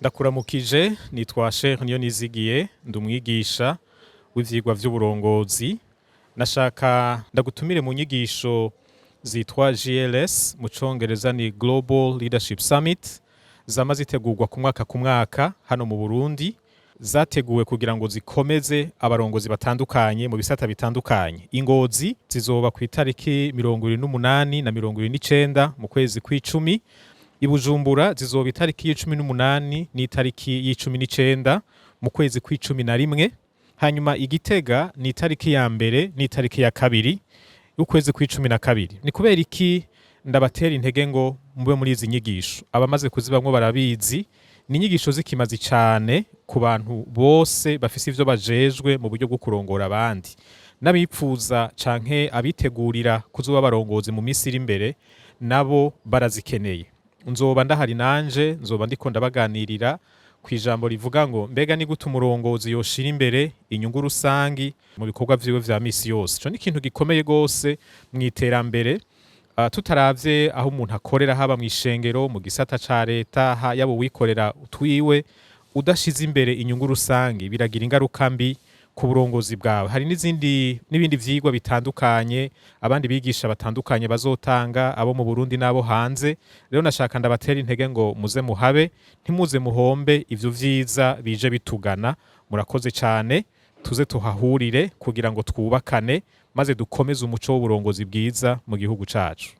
Ndakuramukije nitwa Sheikh Niyonizigiye ndumwigisha w'ivyigwa vy'uburongozi. Nashaka ndagutumire mu nyigisho zitwa GLS mu Congereza ni Global Leadership Summit, zama zitegurwa ku mwaka hano mu Burundi. Zateguwe kugira ngo zikomeze abarongozi batandukanye mu bisata bitandukanye. Ingozi zizoba ku itariki 28 na 29 mu kwezi kw'icumi. I Bujumbura zizoba itariki y'18 n'itariki y'19 mu kwezi kw'icumi na rimwe. Hanyuma i Gitega ni itariki ya mbere n'itariki ya kabiri y'ukwezi kw'icumi na kabiri. Ni kubera iki ndabatera intege ngo mube muri izi nyigisho? Abamaze kuzibamwo barabizi, ni inyigisho zikimazi cane ku bantu bose bafise ivyo bajejwe mu buryo bwo kurongora abandi. N'abipfuza canke abitegurira kuzoba barongozi mu minsi iri imbere nabo barazikeneye. Nzoba ndahari nanje, nzoba ndiko ndabaganirira kwijambo rivuga ngo mbega ni gute umurongozi yoshira imbere inyungu rusangi mu bikorwa vyiwe vya misi yose. Ico ni ikintu gikomeye gose mw'iterambere. Tutaravye aho umuntu akorera, haba mw'ishengero, mu gisata ca leta, yaba uwikorera utwiwe, udashize imbere inyungu rusangi biragira ingaruka mbi ku burongozi bwawe. Hari n'ibindi vyigwa bitandukanye abandi bigisha batandukanye bazotanga, abo mu Burundi n'abo hanze. Rero nashaka ndabatera intege ngo muze muhabe, ntimuze muhombe ivyo vyiza bije bitugana. Murakoze cane, tuze tuhahurire kugira ngo twubakane maze dukomeze umuco w'uburongozi bwiza mu gihugu cacu.